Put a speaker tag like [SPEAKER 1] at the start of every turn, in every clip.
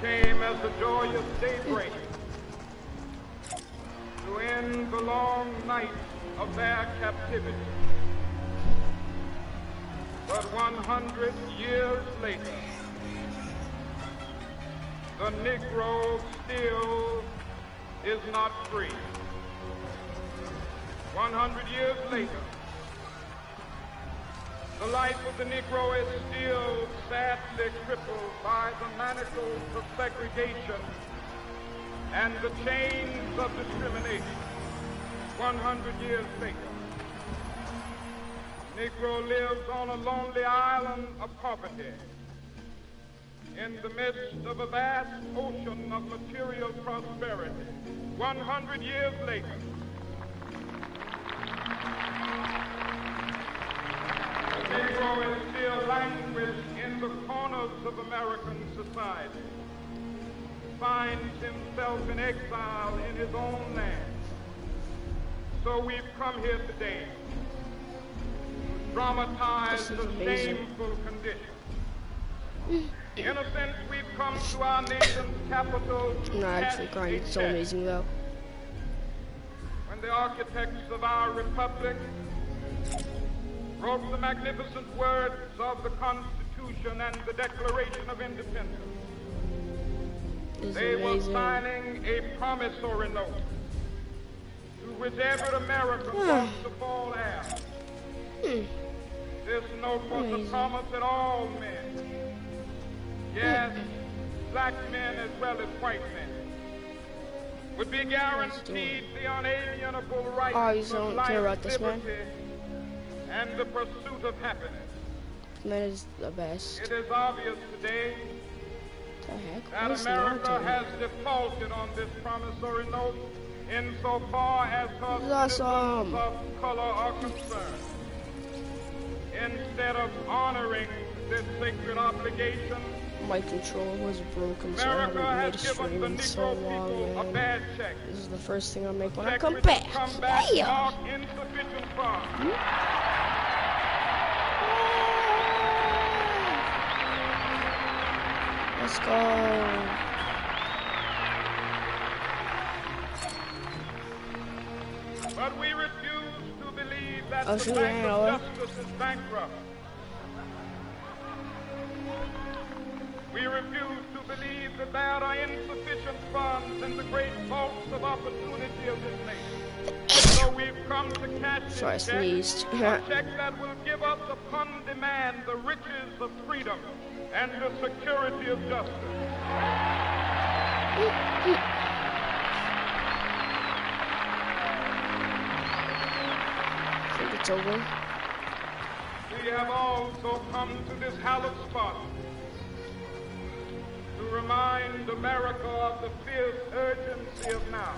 [SPEAKER 1] came as the joyous daybreak to end the long night of their captivity. But 100 years later, the Negro still is not free. 100 years later, the life of the Negro is still sadly crippled by the manacles of segregation and the chains of discrimination. 100 years later, Negro lives on a lonely island of poverty in the midst of a vast ocean of material prosperity. 100 years later, the Negro is still languished in the corners of American society, finds himself in exile in his own land. So we've come here today to dramatize the shameful condition. In a sense, we've come to our nation's capital.
[SPEAKER 2] No, actually, grind. It's so amazing, though.
[SPEAKER 1] When the architects of our republic wrote the magnificent words of the Constitution and the Declaration of Independence, they were signing a promissory note to which every American was to fall heir. This note was a promise that all men, yes, black men as well as white men, would be guaranteed the unalienable rights of life, liberty, and the pursuit of happiness.
[SPEAKER 2] This man is the best.
[SPEAKER 1] It is obvious today that America has defaulted on this promissory note insofar as her citizens of color are concerned. Instead of honoring this sacred obligation,
[SPEAKER 2] my controller was broken, so I haven't made a stream in so long, man. This is the first thing I make when I come back. Yeah. Let's go.
[SPEAKER 1] But we refuse to believe that the Bank of Justice is bankrupt. We refuse to believe that there are insufficient funds in the great vaults of opportunity of this nation. So we've come to catch a check that will give us upon demand the riches of freedom and the security of justice.
[SPEAKER 2] I think it's over.
[SPEAKER 1] We have also come to this hallowed spot to remind America of the fierce urgency of now.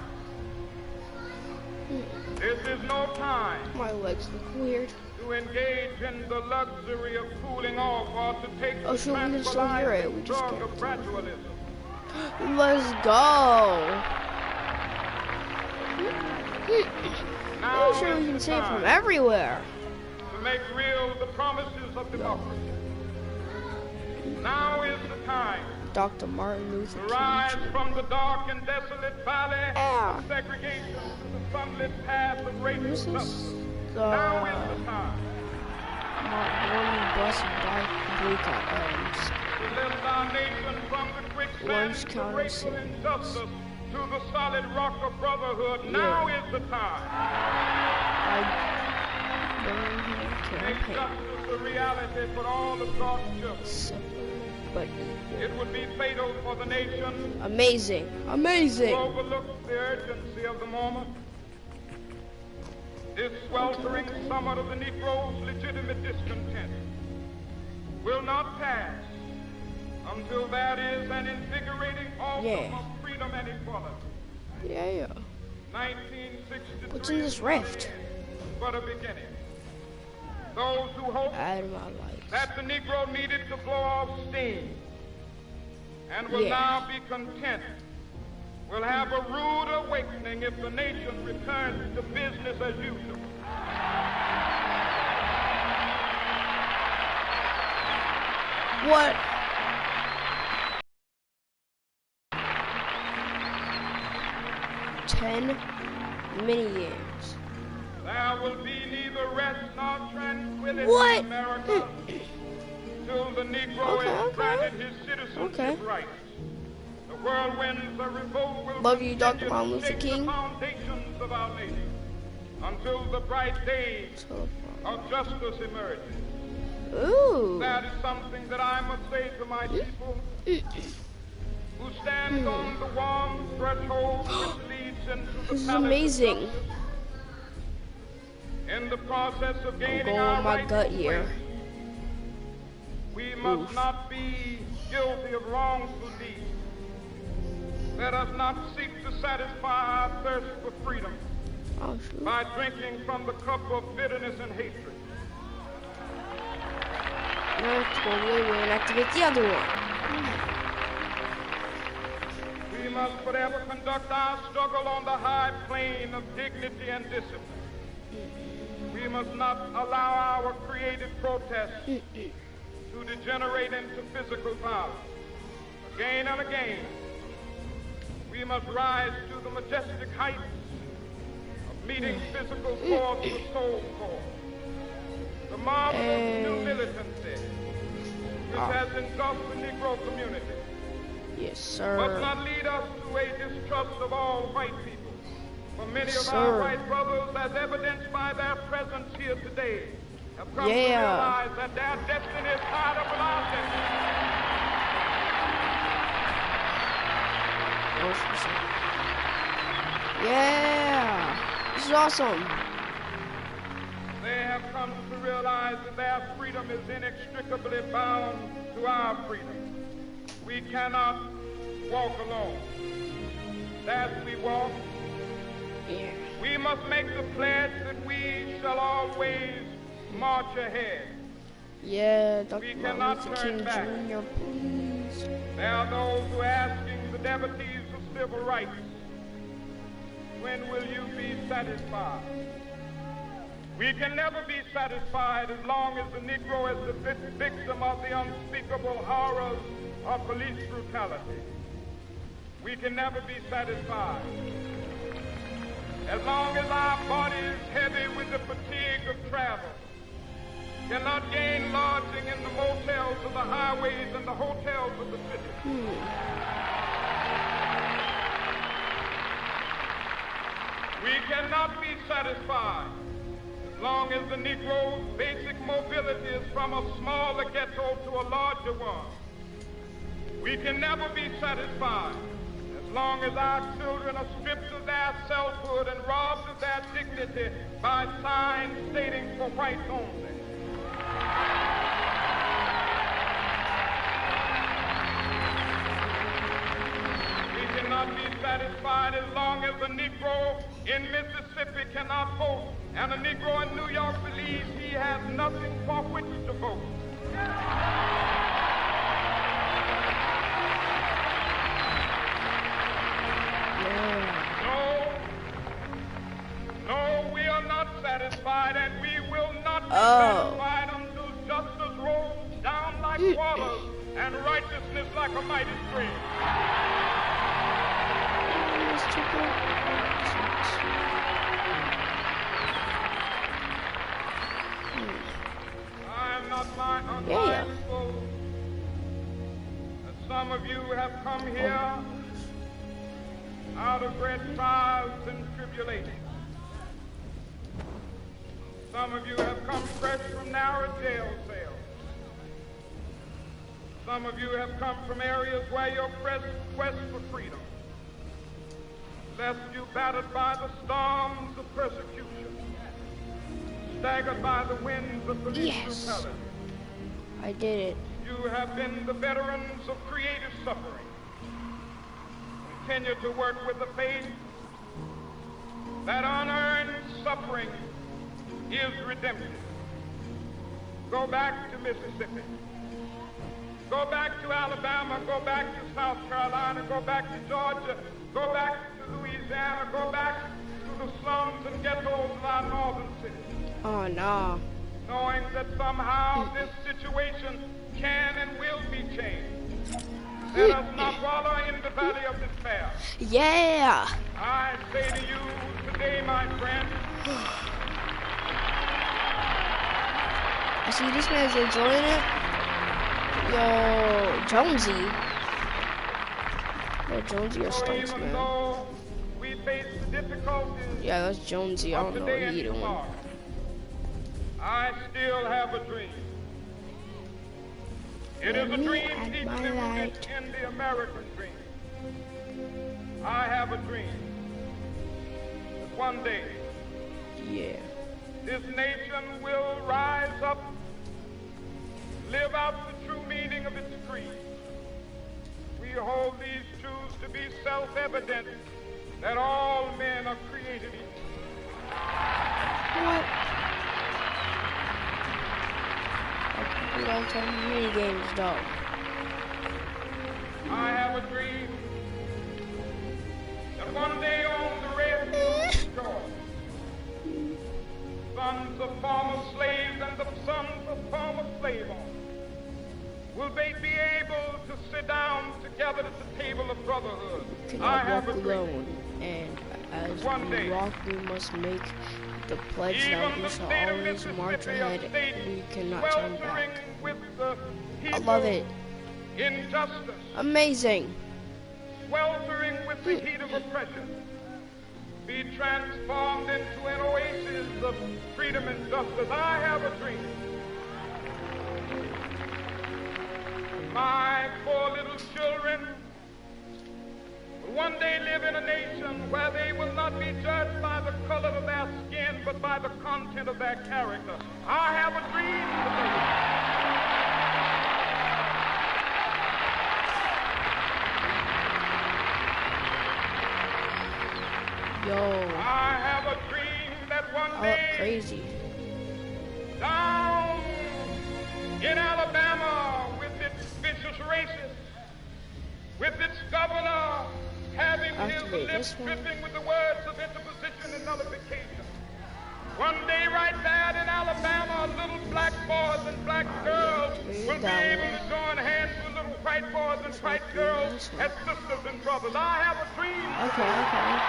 [SPEAKER 1] This is no time.
[SPEAKER 2] My legs look weird.
[SPEAKER 1] To engage in the luxury of cooling off or to take the
[SPEAKER 2] sure, we can still hear it. We just
[SPEAKER 1] drug of gradualism.
[SPEAKER 2] Let's go. I'm sure we can see it from everywhere.
[SPEAKER 1] To make real the promises of democracy. Now is the time.
[SPEAKER 2] Dr. Martin Luther King.
[SPEAKER 1] To rise from the dark and desolate valley of segregation to the sunlit path of racial justice. Now is the time.
[SPEAKER 2] One bus boycott
[SPEAKER 1] to lift our nation from the quicksand of racial injustice to the solid rock of brotherhood. Yeah. Now is the time. Make justice a reality for all of God's children.
[SPEAKER 2] But
[SPEAKER 1] it would be fatal for the nation.
[SPEAKER 2] Amazing. Amazing.
[SPEAKER 1] To overlook the urgency of the moment. This sweltering summit of the Negro's legitimate discontent will not pass until there is an invigorating autumn of freedom and equality.
[SPEAKER 2] Yeah.
[SPEAKER 1] 1963.
[SPEAKER 2] What's in this rift?
[SPEAKER 1] But a beginning. Those who hope that the Negro needed to blow off steam and will now be content will have a rude awakening if the nation returns to business as usual.
[SPEAKER 2] What? 10 mini games.
[SPEAKER 1] There will be neither rest nor tranquility
[SPEAKER 2] What?
[SPEAKER 1] in America till the Negro is granted his citizenship rights. The whirlwinds of revolt will
[SPEAKER 2] Love you, Dr.
[SPEAKER 1] continue
[SPEAKER 2] Martin
[SPEAKER 1] to
[SPEAKER 2] Luther
[SPEAKER 1] shake
[SPEAKER 2] King.
[SPEAKER 1] the foundations of our nation until the bright day of justice emerges.
[SPEAKER 2] Ooh.
[SPEAKER 1] That is something that I must say to my people who stand on the warm threshold which leads into the
[SPEAKER 2] This is
[SPEAKER 1] palace of
[SPEAKER 2] amazing.
[SPEAKER 1] justice. In the process of
[SPEAKER 2] I'm
[SPEAKER 1] gaining
[SPEAKER 2] going
[SPEAKER 1] our
[SPEAKER 2] my
[SPEAKER 1] rights
[SPEAKER 2] gut
[SPEAKER 1] and
[SPEAKER 2] here.
[SPEAKER 1] freedoms, we must not be guilty of wrongful deeds. Let us not seek to satisfy our thirst for freedom
[SPEAKER 2] Oh, shoot.
[SPEAKER 1] by drinking from the cup of bitterness and hatred.
[SPEAKER 2] Now I have to go the other way and activate the other one.
[SPEAKER 1] We must forever conduct our struggle on the high plane of dignity and discipline. We must not allow our creative protests to degenerate into physical violence. Again and again, we must rise to the majestic heights of meeting physical force with soul force. The marvelous new militancy which has engulfed the Negro community
[SPEAKER 2] Yes, sir.
[SPEAKER 1] must not lead us to a distrust of all white people. For many of
[SPEAKER 2] Sir.
[SPEAKER 1] our white brothers, as evidenced by their presence here today, have come to
[SPEAKER 2] Yeah.
[SPEAKER 1] realize that their destiny is tied up with our destiny.
[SPEAKER 2] Yeah. This is awesome.
[SPEAKER 1] They have come to realize that their freedom is inextricably bound to our freedom. We cannot walk alone. As we walk,
[SPEAKER 2] Yeah.
[SPEAKER 1] we must make the pledge that we shall always march ahead.
[SPEAKER 2] Yeah, Dr.
[SPEAKER 1] We
[SPEAKER 2] Martin
[SPEAKER 1] cannot
[SPEAKER 2] Luther
[SPEAKER 1] turn
[SPEAKER 2] King
[SPEAKER 1] back.
[SPEAKER 2] Jr., please.
[SPEAKER 1] There are those who are asking the devotees of civil rights, when will you be satisfied? We can never be satisfied as long as the Negro is the victim of the unspeakable horrors of police brutality. We can never be satisfied as long as our bodies, heavy with the fatigue of travel, cannot gain lodging in the motels of the highways and the hotels of the city. We cannot be satisfied as long as the Negro's basic mobility is from a smaller ghetto to a larger one. We can never be satisfied as long as our children are stripped of their selfhood and robbed of their dignity by signs stating for whites only. We cannot be satisfied as long as a Negro in Mississippi cannot vote and a Negro in New York believes he has nothing for which to vote. No, we are not satisfied, and we will not be satisfied until justice rolls down like waters and righteousness like a mighty stream. I am not unmindful that some of you have come here out of great trials and tribulations. Some of you have come fresh from narrow jail cells. Some of you have come from areas where your quest for freedom left you battered by the storms of persecution, staggered by the winds of police brutality.
[SPEAKER 2] I did it.
[SPEAKER 1] You have been the veterans of creative suffering. Continue to work with the faith that unearned suffering is redemption. Go back to Mississippi. Go back to Alabama. Go back to South Carolina. Go back to Georgia. Go back to Louisiana. Go back to the slums and ghettos of our northern cities.
[SPEAKER 2] Oh, no.
[SPEAKER 1] Knowing that somehow this situation can and will be changed. Let us not wallow in the valley of despair.
[SPEAKER 2] Yeah.
[SPEAKER 1] I say to you today, my friend.
[SPEAKER 2] I see this man's enjoying it. Yo, Jonesy. Yo, Jonesy or Stunts, man.
[SPEAKER 1] We face the difficulties.
[SPEAKER 2] Yeah, that's Jonesy. I don't know what he's doing.
[SPEAKER 1] I still have a dream. It is a dream deeply rooted in the American dream. I have a dream that one day, this nation will rise up, live out the true meaning of its creed. We hold these truths to be self-evident, that all men are created equal.
[SPEAKER 2] What? We don't tell me mini games, dog.
[SPEAKER 1] I have a dream that one day on the red shore, sons of former slaves and the sons of former slave owners will they be able to sit down together at the table of brotherhood. I have a dream.
[SPEAKER 2] And as we walk, we must make the pledge that we shall always march ahead. We cannot turn back. I love it.
[SPEAKER 1] Injustice.
[SPEAKER 2] Amazing.
[SPEAKER 1] Sweltering with the heat of oppression, be transformed into an oasis of freedom and justice. I have a dream. My poor little children will one day live in a nation where they will not be judged by the color of their skin, but by the content of their character. I have a dream today.
[SPEAKER 2] Yo.
[SPEAKER 1] I have a dream that one day,
[SPEAKER 2] crazy.
[SPEAKER 1] Down in Alabama, with its vicious racists, with its governor having his lips dripping with the words of interposition and nullification. One day right there in Alabama, little black boys and black girls will be able to join hands with little white boys and white girls as sisters and brothers. I have a dream.
[SPEAKER 2] Okay.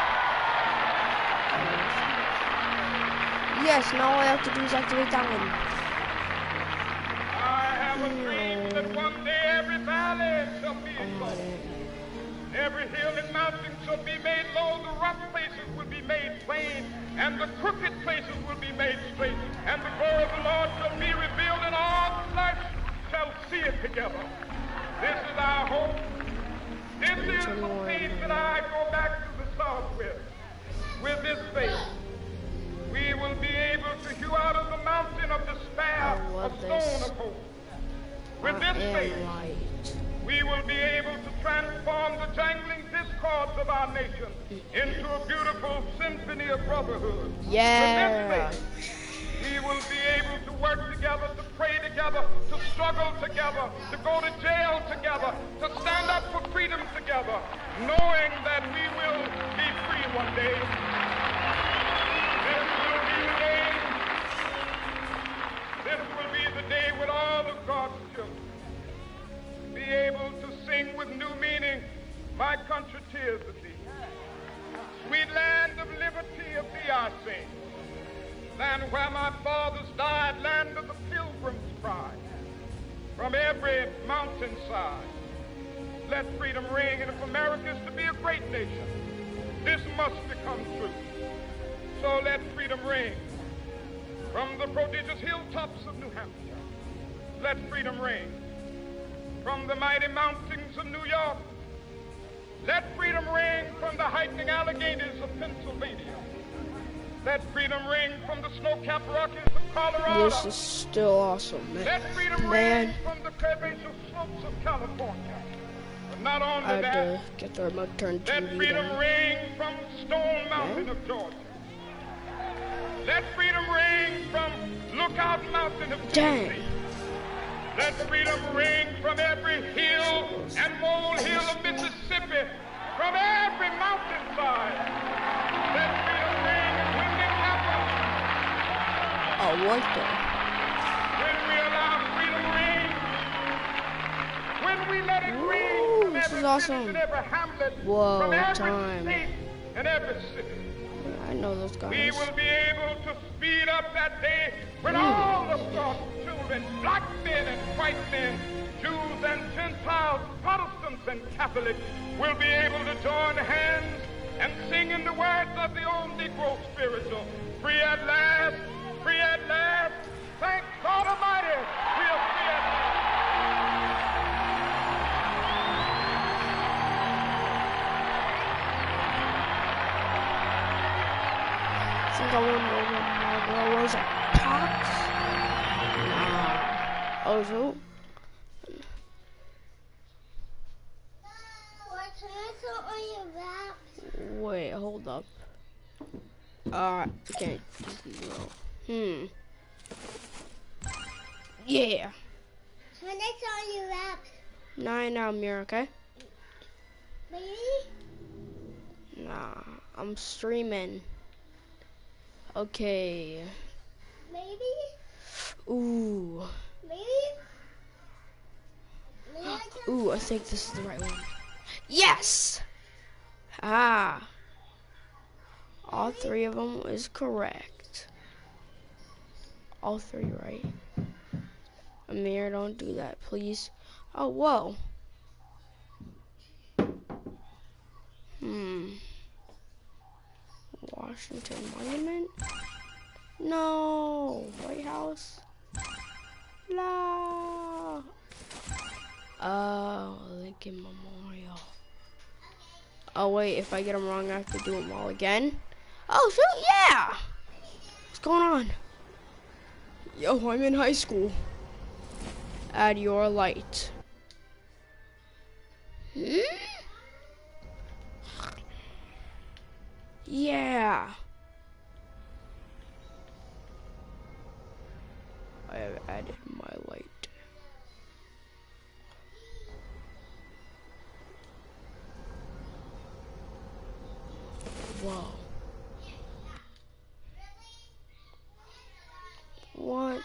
[SPEAKER 2] Yes, now all I have to do is activate that one.
[SPEAKER 1] I have a dream that one day every valley shall be exalted. Every hill and mountain shall be made low. The rough places will be made plain, and the crooked places will be made straight. And the glory of the Lord shall be revealed, and all flesh shall see it together. This is our hope. This is the faith that I go back to the South with. With this faith, we will be able to hew out of the mountain of despair a stone of hope. With this faith, we will be able to transform the jangling discords of our nation into a beautiful symphony of brotherhood.
[SPEAKER 2] Yeah.
[SPEAKER 1] With this faith, we will be able to work together, to pray together, to struggle together, to go to jail together, to stand up for freedom together, knowing that we will be free one day. This will be the day with all of God's children be able to sing with new meaning, my country tears of thee. Sweet land of liberty of thee I sing. Land where my fathers died, land of the pilgrim's pride. From every mountainside, let freedom ring. And if America is to be a great nation, this must become true. So let freedom ring. From the prodigious hilltops of New Hampshire, let freedom ring. From the mighty mountains of New York, let freedom ring. From the heightening Alleghenies of Pennsylvania, let freedom ring. From the snow-capped Rockies of Colorado,
[SPEAKER 2] this is still awesome, man.
[SPEAKER 1] Let freedom ring from the curvaceous slopes of California. But not only
[SPEAKER 2] I had
[SPEAKER 1] that,
[SPEAKER 2] to get the remote turned
[SPEAKER 1] let
[SPEAKER 2] TV
[SPEAKER 1] freedom
[SPEAKER 2] down.
[SPEAKER 1] ring from Stone Mountain of Georgia. Let freedom ring from Lookout Mountain of Tennessee. Let freedom ring from every hill and molehill of Mississippi, from every mountainside. Let freedom ring, and when it happens,
[SPEAKER 2] What the?
[SPEAKER 1] when we allow freedom ring, when we let it ring from
[SPEAKER 2] this
[SPEAKER 1] every
[SPEAKER 2] is awesome.
[SPEAKER 1] village and every hamlet,
[SPEAKER 2] Whoa,
[SPEAKER 1] from every
[SPEAKER 2] time.
[SPEAKER 1] state, in every city.
[SPEAKER 2] I know those guys.
[SPEAKER 1] We will be able to speed up that day when all the God's children, black men and white men, Jews and Gentiles, Protestants and Catholics, will be able to join hands and sing in the words of the old Negro spiritual, free at last, free at last, thank God Almighty, we are free at last.
[SPEAKER 2] I think I want to know what Rosa Parks. Oh, so. Wait, hold up. Okay. Yeah.
[SPEAKER 3] Turn this on your lap.
[SPEAKER 2] 9 now, Mira, okay?
[SPEAKER 3] Maybe?
[SPEAKER 2] Nah, I'm streaming. Okay.
[SPEAKER 3] Maybe?
[SPEAKER 2] Ooh.
[SPEAKER 3] Maybe?
[SPEAKER 2] Ooh, I think this is the right one. Yes! Ah. All 3 of them is correct. All 3 right. Amir, don't do that, please. Oh, whoa. Washington Monument? No. White House? No. Oh, Lincoln Memorial. Oh, wait, if I get them wrong, I have to do them all again? Oh, shoot, yeah! What's going on? Yo, I'm in high school. Add your light. Yeah. I have added my light. Whoa. What?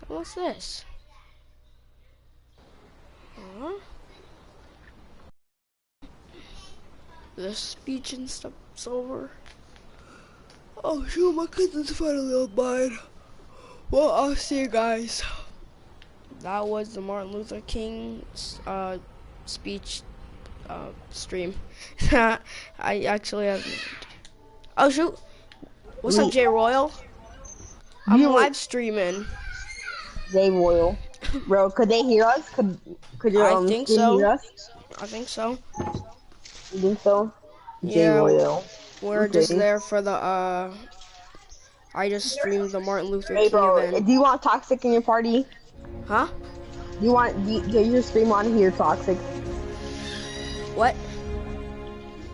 [SPEAKER 2] What's this? Huh? The speech and stuff's over. Oh shoot, my cousin's finally online. Well, I'll see you guys. That was the Martin Luther King's speech stream. I actually have. Oh shoot! What's up, Jay Royal? I'm live streaming.
[SPEAKER 4] Jay Royal, bro, could they hear us? Could your
[SPEAKER 2] I think so.
[SPEAKER 4] hear us?
[SPEAKER 2] I think so.
[SPEAKER 4] You think so?
[SPEAKER 2] Yeah.
[SPEAKER 4] Jay Royal.
[SPEAKER 2] We're
[SPEAKER 4] Okay.
[SPEAKER 2] just there for the I just streamed the Martin Luther
[SPEAKER 4] Hey,
[SPEAKER 2] King
[SPEAKER 4] bro,
[SPEAKER 2] event.
[SPEAKER 4] do you want Toxic in your party?
[SPEAKER 2] Huh?
[SPEAKER 4] Do your stream want to hear Toxic?
[SPEAKER 2] What?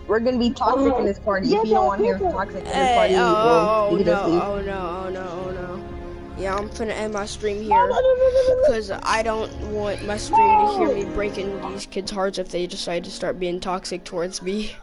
[SPEAKER 4] We're gonna be Toxic in this party. If you don't want to hear Toxic in this party,
[SPEAKER 2] Oh
[SPEAKER 4] you can just leave.
[SPEAKER 2] no! Yeah, I'm finna end my stream here because I don't want my stream to hear me breaking these kids' hearts if they decide to start being toxic towards me.